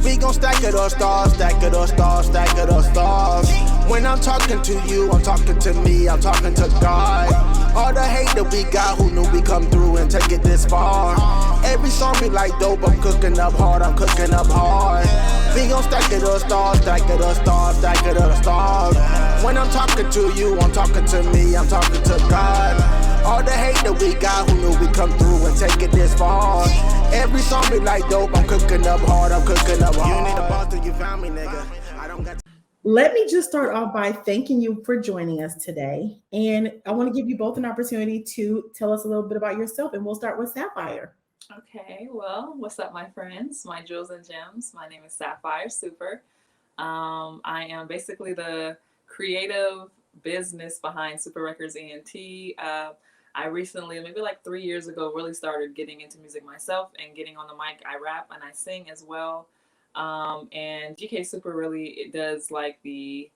We gon' stack it up, stars, stack it up, stars, stack it up, stars. When I'm talking to you, I'm talking to me, I'm talking to God. All the hate that we got, who knew we come through and take it this far? Every song be like dope, I'm cooking up hard, I'm cooking up hard. We gon' stack it up, stars, stack it up, stars, stack it up, stars. When I'm talking to you, I'm talking to me, I'm talking to God. All the hate that we got, who knew we come through and take it this far? Every song be like dope, I'm cooking up hard, I'm cooking up hard. You need a boss till you found me, nigga. I don't got. Let me just start off by thanking you for joining us today. And I want to give you both an opportunity to tell us a little bit about yourself. And we'll start with Sapphire. Okay, well, what's up, my friends, my jewels and gems? My name is GKSuper. I am basically the creative business behind Super Records ENT. I recently, maybe like 3 years ago, really started getting into music myself and getting on the mic. I rap and I sing as well. And GKSuper really does like the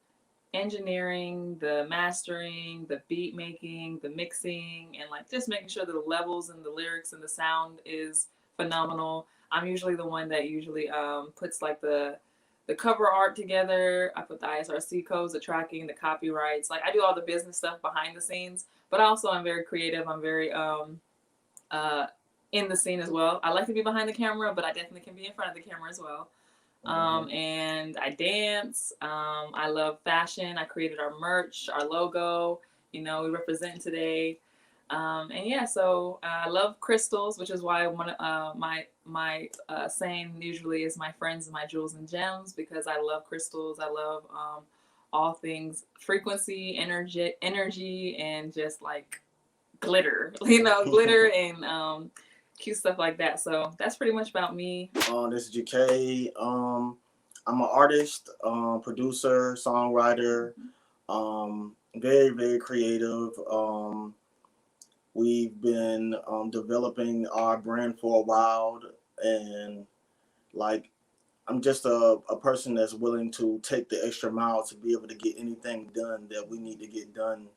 engineering, the mastering, the beat making, the mixing, and like just making sure that the levels and the lyrics and the sound is phenomenal. I'm usually the one that usually puts like the cover art together. I put the ISRC codes, the tracking, the copyrights. Like I do all the business stuff behind the scenes, but also I'm very creative. I'm very in the scene as well. I like to be behind the camera, but I definitely can be in front of the camera as well. And I dance. I love fashion. I created our merch, our logo. You know, we represent today. And yeah, so I love crystals, which is why one of my saying usually is my friends and my jewels and gems, because I love crystals. I love all things frequency, energy, and just like glitter. You know, glitter and cute stuff like that. So that's pretty much about me. This is GK. I'm an artist, producer, songwriter, very, very creative. We've been developing our brand for a while, and like I'm just a person that's willing to take the extra mile to be able to get anything done that we need to get done.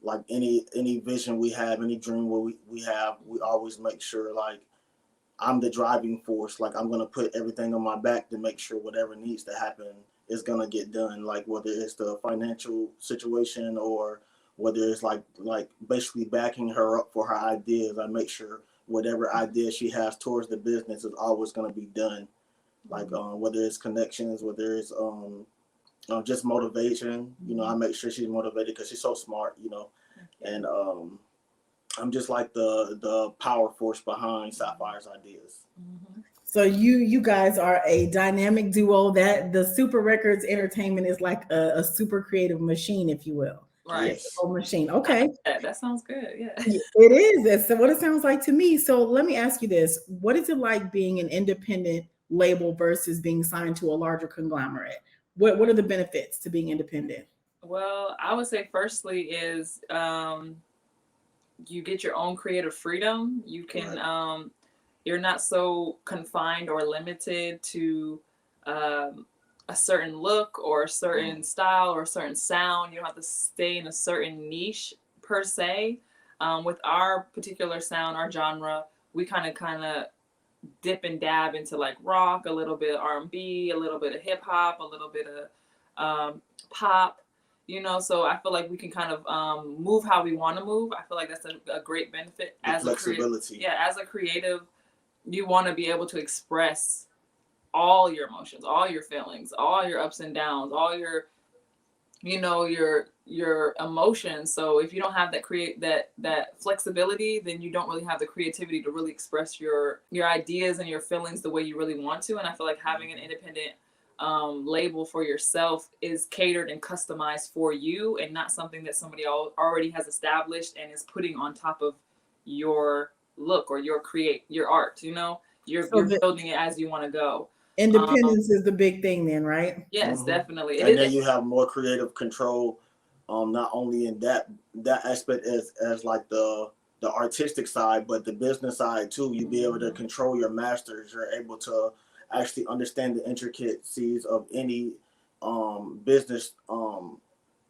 Like any vision we have, any dream we have, we always make sure like I'm the driving force. Like I'm gonna put everything on my back to make sure whatever needs to happen is gonna get done. Like whether it's the financial situation or whether it's like basically backing her up for her ideas, I make sure whatever idea she has towards the business is always gonna be done. Like whether it's connections, whether it's just motivation, you know, I make sure she's motivated because she's so smart, you know, and I'm just like the power force behind Sapphire's ideas. So you guys are a dynamic duo. That the Super Records Entertainment is like a super creative machine, if you will. Right. Yes. Machine. Okay. That sounds good. Yeah. It is. That's what it sounds like to me. So let me ask you this: what is it like being an independent label versus being signed to a larger conglomerate? What are the benefits to being independent? Well, I would say firstly is you get your own creative freedom. You can you're not so confined or limited to a certain look or a certain style or a certain sound. You don't have to stay in a certain niche per se. With our particular sound, our genre, we kind of dip and dab into like rock, a little bit of R&B, a little bit of hip hop, a little bit of pop, you know, so I feel like we can kind of move how we want to move. I feel like that's a great benefit as flexibility. As a creative, you want to be able to express all your emotions, all your feelings, all your ups and downs, all your, you know, your emotions. So if you don't have that flexibility, then you don't really have the creativity to really express your ideas and your feelings the way you really want to. And I feel like having an independent label for yourself is catered and customized for you, and not something that somebody already has established and is putting on top of your look or your art. You know, you're building it as you want to go. Independence is the big thing then, right? Yes, definitely. And then you have more creative control, not only in that aspect as like the artistic side, but the business side too. You be able to control your masters. You're able to actually understand the intricacies of any business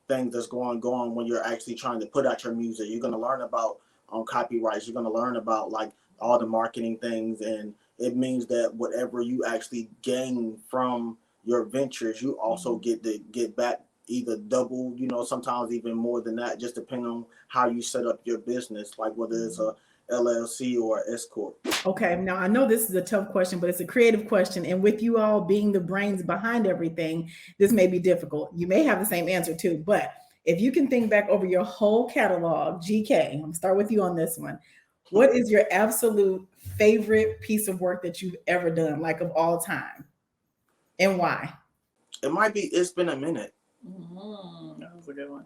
thing that's going on when you're actually trying to put out your music. You're going to learn about copyrights. You're going to learn about like all the marketing things, and it means that whatever you actually gain from your ventures, you also get to get back either double, sometimes even more than that, just depending on how you set up your business, like whether it's a LLC or an S corp. Okay, now I know this is a tough question, but it's a creative question. And with you all being the brains behind everything, this may be difficult. You may have the same answer too, but if you can think back over your whole catalog, GK, I'm gonna start with you on this one. What is your absolute favorite piece of work that you've ever done, like of all time? And why? It might be It's Been a Minute. That was a good one.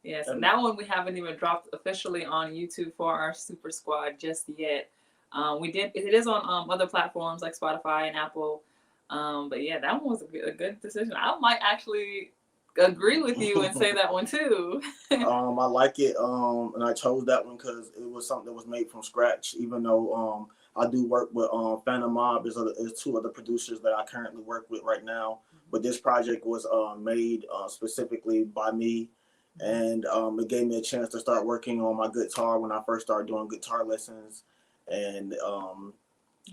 Yes, and that one we haven't even dropped officially on YouTube for our Super Squad just yet. It is on other platforms like Spotify and Apple. But yeah, that one was a good decision. I might actually agree with you and say that one too. I like it, and I chose that one because it was something that was made from scratch. Even though I do work with Phantom Mobb, is two other producers that I currently work with right now. But this project was made specifically by me, and it gave me a chance to start working on my guitar when I first started doing guitar lessons. And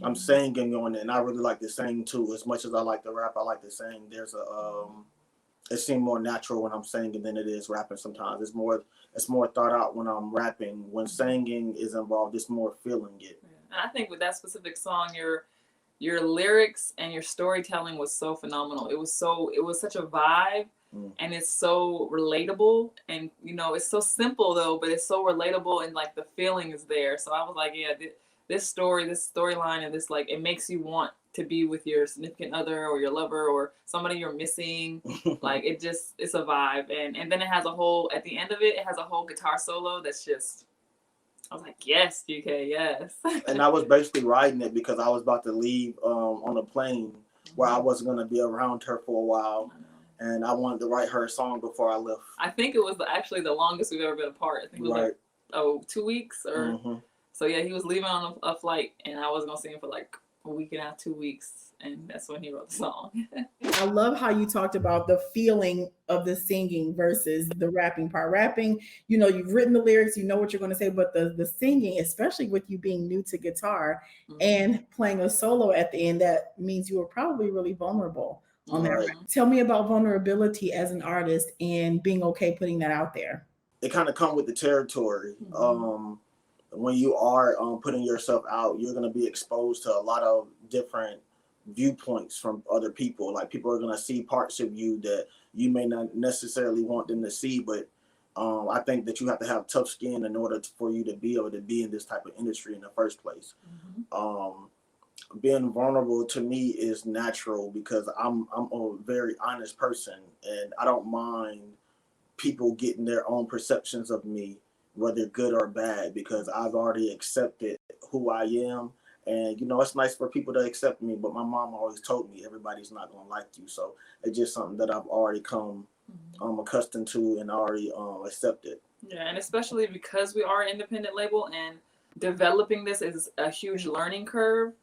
I'm singing on it, and I really like to sing too. As much as I like to rap, I like to sing. It seems more natural when I'm singing than it is rapping sometimes. It's more thought out when I'm rapping. When singing is involved, it's more feeling it. And I think with that specific song, your lyrics and your storytelling was so phenomenal. It was such a vibe, and it's so relatable, and it's so simple though, but it's so relatable, and like the feeling is there. So I was like, yeah, this storyline, and this, like, it makes you want to be with your significant other or your lover or somebody you're missing. Like it's a vibe, and then it has at the end of it has a whole guitar solo that's just, I was like, yes, GK, yes. And I was basically writing it because I was about to leave on a plane where I wasn't going to be around her for a while. And I wanted to write her a song before I left. I think it was actually the longest we've ever been apart. I think it was like 2 weeks or so. Yeah, he was leaving on a flight, and I was going to see him for like a week and a half, 2 weeks. And that's when he wrote the song. I love how you talked about the feeling of the singing versus the rapping part. Rapping, you've written the lyrics, you know what you're going to say, but the singing, especially with you being new to guitar and playing a solo at the end, that means you were probably really vulnerable on that. Tell me about vulnerability as an artist and being okay putting that out there. It kind of comes with the territory. When you are putting yourself out, you're going to be exposed to a lot of different viewpoints from other people. Like, people are going to see parts of you that you may not necessarily want them to see, but I think that you have to have tough skin in order for you to be able to be in this type of industry in the first place. Being vulnerable to me is natural because I'm a very honest person, and I don't mind people getting their own perceptions of me, whether good or bad, because I've already accepted who I am. And, it's nice for people to accept me, but my mom always told me everybody's not going to like you. So it's just something that I've already come accustomed to and already accepted. Yeah, and especially because we are an independent label and developing this is a huge learning curve.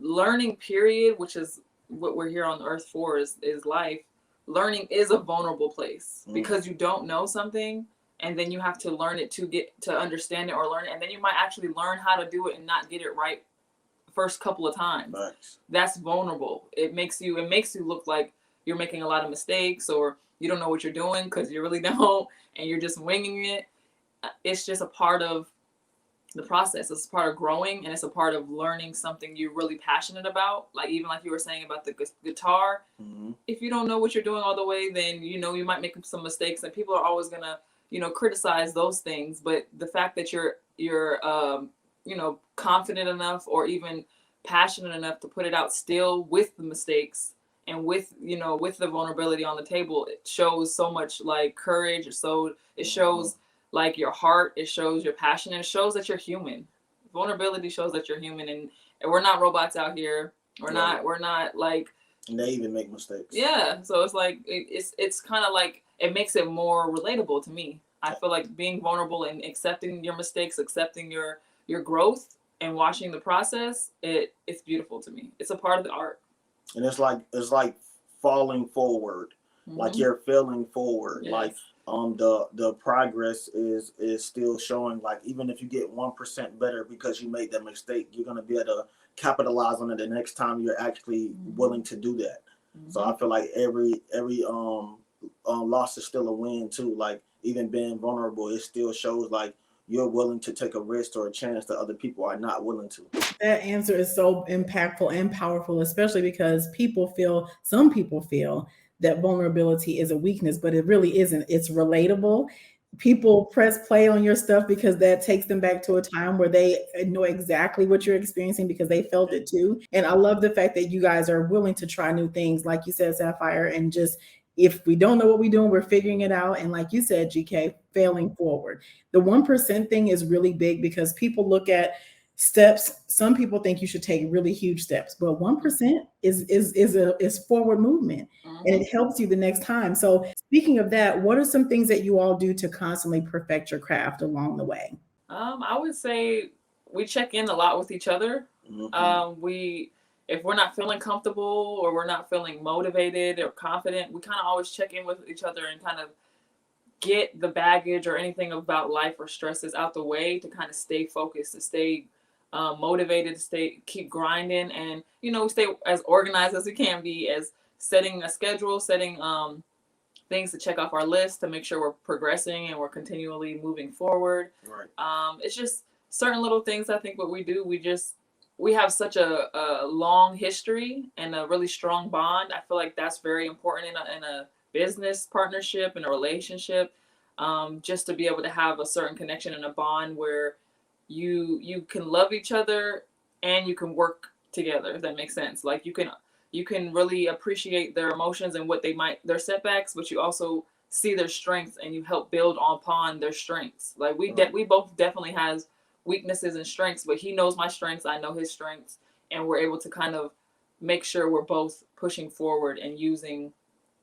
Learning, period, which is what we're here on earth for, is life. Learning is a vulnerable place because you don't know something. And then you have to learn it to get to understand it or learn it. And then you might actually learn how to do it and not get it right the first couple of times. Nice. That's vulnerable. It makes you look like you're making a lot of mistakes or you don't know what you're doing because you really don't. And you're just winging it. It's just a part of the process. It's a part of growing, and it's a part of learning something you're really passionate about. Like, even like you were saying about the guitar. If you don't know what you're doing all the way, then, you might make some mistakes, and people are always going to, criticize those things. But the fact that you're confident enough or even passionate enough to put it out still with the mistakes and with the vulnerability on the table, it shows so much like courage. So it shows like your heart, it shows your passion, and it shows that you're human. Vulnerability shows that you're human, and we're not robots out here. We're not like, and they even make mistakes. Yeah. So it's like, it's kind of like, it makes it more relatable to me. I feel like being vulnerable and accepting your mistakes, accepting your growth and watching the process, it's beautiful to me. It's a part of the art. And it's like falling forward, like you're feeling forward. Yes. Like the progress is still showing. Like even if you get 1% better because you made that mistake, you're gonna be able to capitalize on it the next time you're actually willing to do that. So I feel like every loss is still a win too. Like even being vulnerable, it still shows like you're willing to take a risk or a chance that other people are not willing to. That answer is so impactful and powerful, especially because some people feel that vulnerability is a weakness, but it really isn't. It's relatable. People press play on your stuff because that takes them back to a time where they know exactly what you're experiencing because they felt it too. And I love the fact that you guys are willing to try new things, like you said, Sapphire, and just if we don't know what we're doing, we're figuring it out. And like you said, GK, failing forward. The 1% thing is really big because people look at steps. Some people think you should take really huge steps, but 1% is forward movement, and it helps you the next time. So speaking of that, what are some things that you all do to constantly perfect your craft along the way? I would say we check in a lot with each other. We if we're not feeling comfortable or we're not feeling motivated or confident, we kind of always check in with each other and kind of get the baggage or anything about life or stresses out the way to kind of stay focused, to stay motivated, to keep grinding, and stay as organized as we can be, as setting a schedule, setting things to check off our list to make sure we're progressing and we're continually moving forward. Right. It's just certain little things. I think what we do, we have such a long history and a really strong bond. I feel like that's very important in a business partnership, in a relationship, just to be able to have a certain connection and a bond where you can love each other and you can work together, if that makes sense. Like you can really appreciate their emotions and their setbacks, but you also see their strengths and you help build upon their strengths. Like we both definitely has weaknesses and strengths, but he knows my strengths, I know his strengths, and we're able to kind of make sure we're both pushing forward and using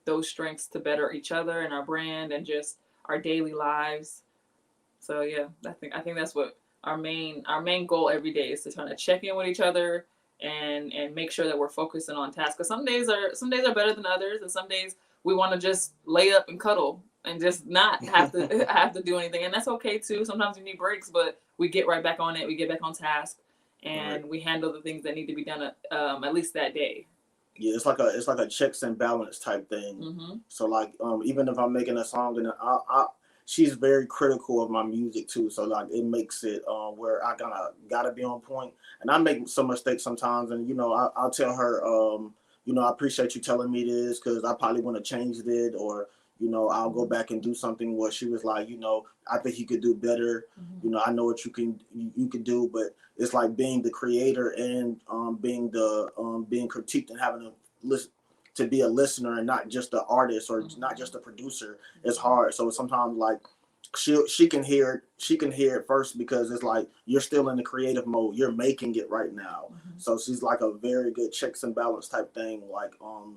those strengths to better each other and our brand and just our daily lives. So yeah, I think that's what our main goal every day is, to try to check in with each other and make sure that we're focusing on tasks. Because some days are better than others, and some days we want to just lay up and cuddle and just not have to do anything, and that's okay too. Sometimes we need breaks, but we get right back on it. We get back on task, and we handle the things that need to be done at least that day. Yeah, it's like a checks and balance type thing. So like even if I'm making a song and she's very critical of my music too, so like it makes it where I gotta be on point, and I make some mistakes sometimes, and I'll tell her I appreciate you telling me this because I probably want to change it, or I'll go back and do something where she was like, I think you could do better. I know what you can do, but it's like being the creator and being critiqued and having to be a listener and not just the artist or not just a producer. It's hard. So sometimes like she can hear it first because it's like you're still in the creative mode. You're making it right now. So she's like a very good checks and balance type thing, like on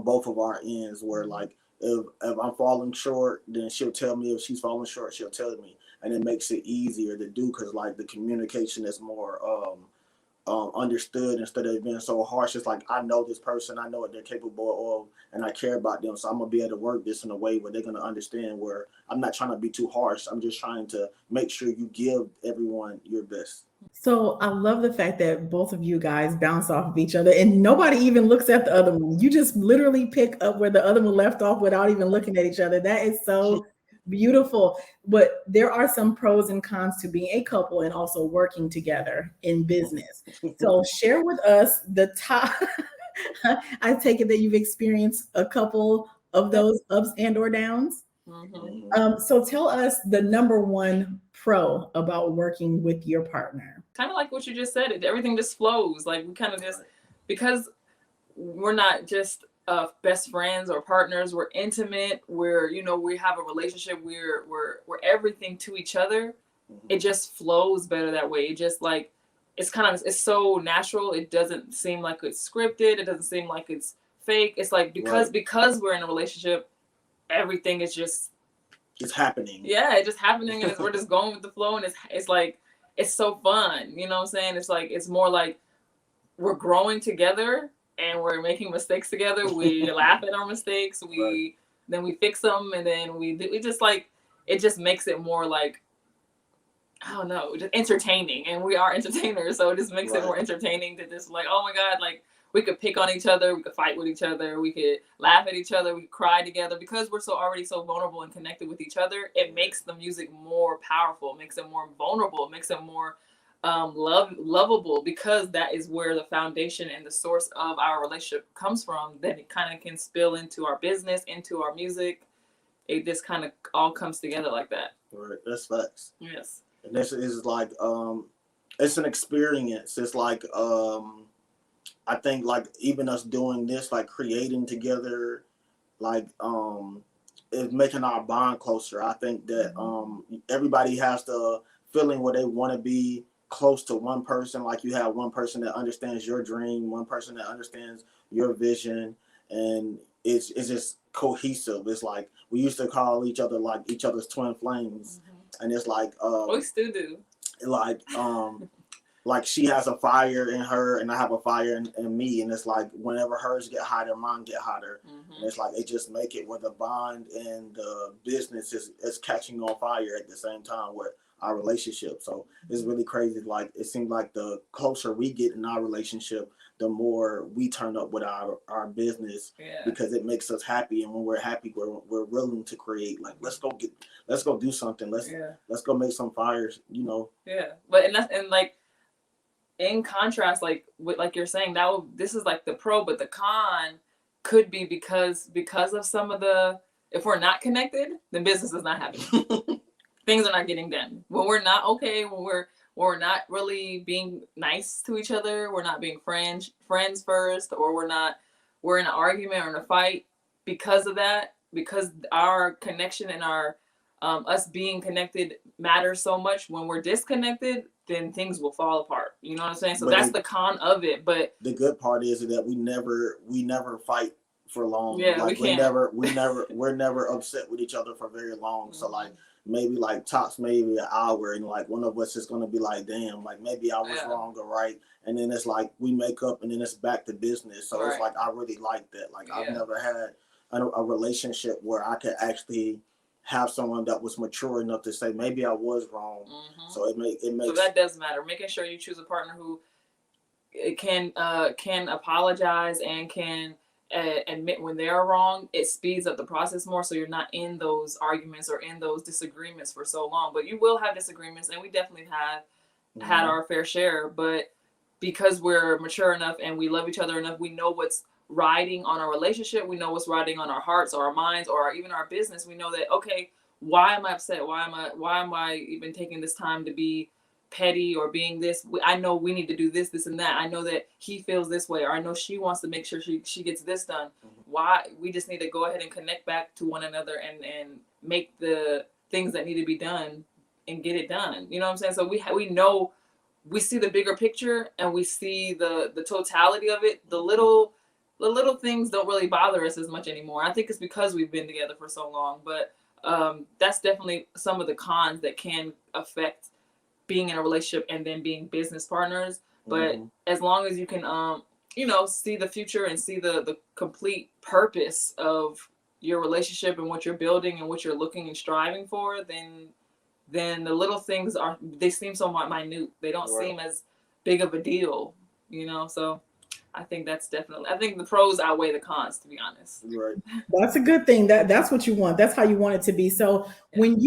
both of our ends, where like if I'm falling short, then she'll tell me. If she's falling short, she'll tell me, and it makes it easier to do because like the communication is more understood instead of being so harsh. It's like, I know this person, I know what they're capable of, and I care about them, so I'm gonna be able to work this in a way where they're gonna understand, where I'm not trying to be too harsh. I'm just trying to make sure you give everyone your best. So I love the fact that both of you guys bounce off of each other and nobody even looks at the other one. You just literally pick up where the other one left off without even looking at each other. That is so beautiful. But there are some pros and cons to being a couple and also working together in business. So share with us the top. I take it that you've experienced a couple of those ups and or downs. So tell us the number one pro about working with your partner. Kind of like what you just said, everything just flows. Like we kind of just, because we're not just best friends or partners, we're intimate, we're we have a relationship, we're everything to each other. It just flows better that way. It just like it's so natural. It doesn't seem like it's scripted. It doesn't seem like it's fake. It's like because we're in a relationship, everything is just happening. Yeah, it's just happening, and we're just going with the flow, and it's like it's so fun. You know what I'm saying? It's like it's more like we're growing together and we're making mistakes together. We laugh at our mistakes. We then we fix them, and then we just like, it just makes it more like, I don't know, just entertaining. And we are entertainers, so it just makes it more entertaining to just like, oh my God, like we could pick on each other, we could fight with each other, we could laugh at each other, we could cry together, because we're already so vulnerable and connected with each other. It makes the music more powerful, makes it more vulnerable, makes it more lovable, because that is where the foundation and the source of our relationship comes from. Then it kind of can spill into our business, into our music. It just kind of all comes together like that. Right, that's facts. Yes. And this is like it's an experience. It's like I think like even us doing this, like creating together, like is making our bond closer. I think that everybody has the feeling where they want to be close to one person. Like you have one person that understands your dream, one person that understands your vision, and it's just cohesive. It's like we used to call each other like each other's twin flames. And it's like we still do. Like she has a fire in her and I have a fire in me, and it's like whenever hers get hotter, mine get hotter. And it's like it just make it where the bond and the business is catching on fire at the same time with our relationship. So it's really crazy. Like it seems like the closer we get in our relationship, the more we turn up with our business, because it makes us happy. And when we're happy, we're willing to create. Like let's go do something. Let's go make some fires. You know. Yeah, but and like in contrast, like with, like you're saying, this is like the pro, but the con could be because of some of the, if we're not connected, then business is not happening. Things are not getting done. When we're not okay, when we're not really being nice to each other, we're not being friends first, or we're in an argument or in a fight because of that, because our connection and our us being connected matters so much. When we're disconnected, then things will fall apart. You know what I'm saying? So that's the con of it. But the good part is that we never fight for long. Yeah, like we're never upset with each other for very long. So like maybe like tops maybe an hour, and like one of us is gonna be like, damn, like maybe I was wrong or right, and then it's like we make up and then it's back to business. So it's like I really like that. Like I've never had a relationship where I could actually have someone that was mature enough to say maybe I was wrong. So it makes so that does matter. Making sure you choose a partner who can apologize and can admit when they are wrong. It speeds up the process more, so you're not in those arguments or in those disagreements for so long. But you will have disagreements, and we definitely have had our fair share. But because we're mature enough and we love each other enough, we know what's riding on our relationship. We know what's riding on our hearts or our minds or even our business. We know that, okay, why am I upset? Why am I even taking this time to be petty or being this? I know we need to do this, this, and that. I know that he feels this way, or I know she wants to make sure she gets this done. Why? We just need to go ahead and connect back to one another and make the things that need to be done and get it done. You know what I'm saying? So we know, we see the bigger picture and we see the totality of it. The little things don't really bother us as much anymore. I think it's because we've been together for so long, but that's definitely some of the cons that can affect being in a relationship and then being business partners. But as long as you can, see the future and see the complete purpose of your relationship and what you're building and what you're looking and striving for, then the little things they seem so minute. They don't seem as big of a deal, so I think I think the pros outweigh the cons, to be honest. Right. That's a good thing. That's what you want. That's how you want it to be. So when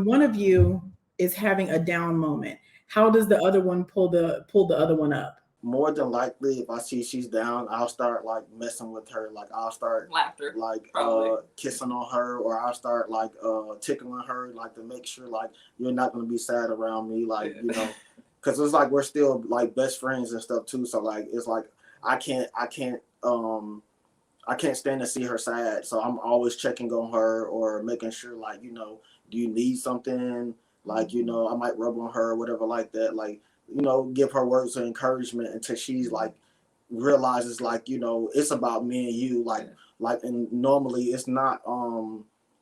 one of you is having a down moment, how does the other one pull the other one up? More than likely, if I see she's down, I'll start like messing with her. Like I'll start laughter, like kissing on her, or I'll start like tickling her, like to make sure like you're not gonna be sad around me, like because it's like we're still like best friends and stuff too. So like it's like I can't stand to see her sad. So I'm always checking on her or making sure like do you need something? Like I might rub on her or whatever like that. Like give her words of encouragement until she's like realizes like it's about me and you. Like and normally it's not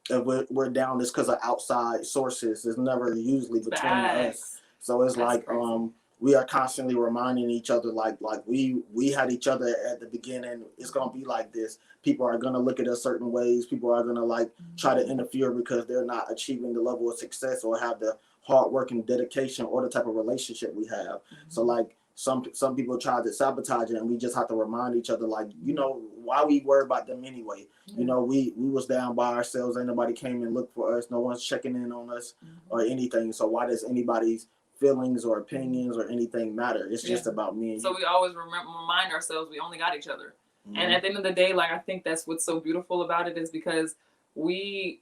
if we're down, it's because of outside sources. It's never usually between us. So it's like crazy. we are constantly reminding each other, like we had each other at the beginning. It's gonna be like this. People are gonna look at us certain ways. People are gonna like try to interfere because they're not achieving the level of success or have the hard work and dedication or the type of relationship we have. So like some people try to sabotage it, and we just have to remind each other, like, you know, why we worry about them anyway. You know, we was down by ourselves. Ain't nobody came and looked for us. No one's checking in on us or anything. So why does anybody's feelings or opinions or anything matter? It's just about me and so you. we always remind ourselves we only got each other. And at the end of the day, like, I think that's what's so beautiful about it, is because we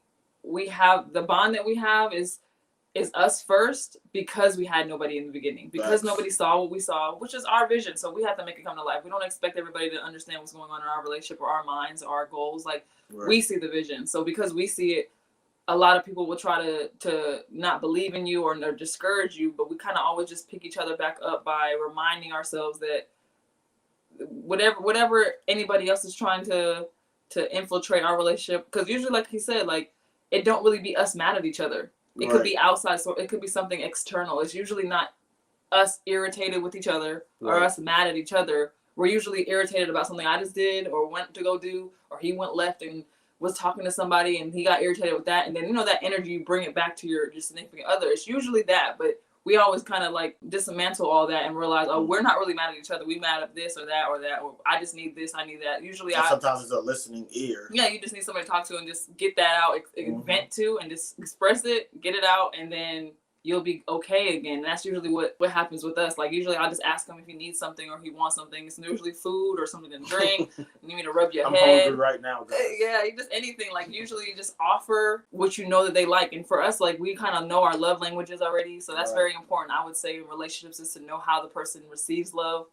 have the bond that we have is us first, because we had nobody in the beginning, because nobody saw what we saw, which is our vision. So we have to make it come to life. We don't expect everybody to understand what's going on in our relationship or our minds or our goals. Like, we see the vision. So because we see it, a lot of people will try to not believe in you or discourage you, but we kind of always just pick each other back up by reminding ourselves that whatever anybody else is trying to infiltrate our relationship, because usually, like he said, like, it don't really be us mad at each other. It could be outside, so it could be something external. It's usually not us irritated with each other or us mad at each other. We're usually irritated about something I just did or went to go do, or he went left and was talking to somebody and he got irritated with that. And then, you know, that energy, you bring it back to your significant other. It's usually that, but we always kind of like dismantle all that and realize, oh, we're not really mad at each other. We mad at this or that, or I just need this, I need that. Usually sometimes it's a listening ear. Yeah, you just need somebody to talk to and just get that out, vent to, and just express it, get it out, and then you'll be okay again. And that's usually what happens with us. Like, usually I'll just ask him if he needs something or he wants something. It's usually food or something to drink. You need me to rub your head. I'm hungry right now, guys. Yeah, just anything. Like, usually you just offer what you know that they like. And for us, like, we kind of know our love languages already. So that's very important. I would say in relationships is to know how the person receives love.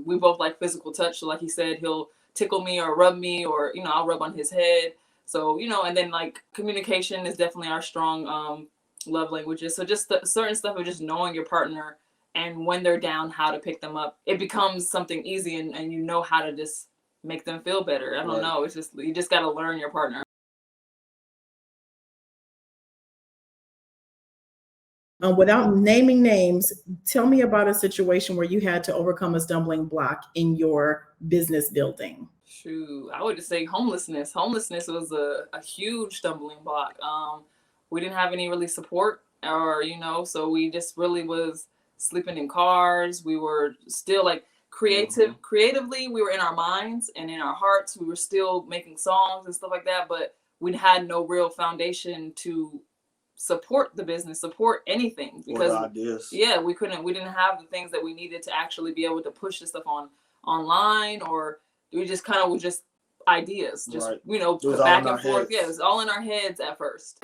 We both like physical touch. So like he said, he'll tickle me or rub me, or, you know, I'll rub on his head. So, you know, and then like communication is definitely our strong love languages. So just certain stuff of just knowing your partner, and when they're down, how to pick them up. It becomes something easy, and you know how to just make them feel better. I don't know. It's just, you just got to learn your partner. Without naming names, tell me about a situation where you had to overcome a stumbling block in your business building. Shoot, I would just say homelessness. Homelessness was a huge stumbling block. We didn't have any really support, or, you know, so we just really was sleeping in cars. We were still like creatively, we were in our minds and in our hearts. We were still making songs and stuff like that, but we had no real foundation to support the business, support anything, because we didn't have the things that we needed to actually be able to push this stuff online, or we just kind of was just ideas, just you know, back and forth. Yeah, it was all in our heads at first.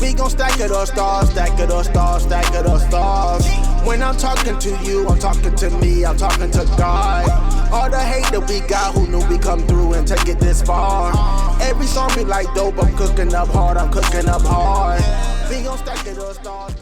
We gon' stack it up, stars, stack it up, stars, stack it up, stars. When I'm talking to you, I'm talking to me, I'm talking to God. All the hate that we got, who knew we come through and take it this far? Every song be like dope, I'm cooking up hard, I'm cooking up hard. We gon' stack it up, stars.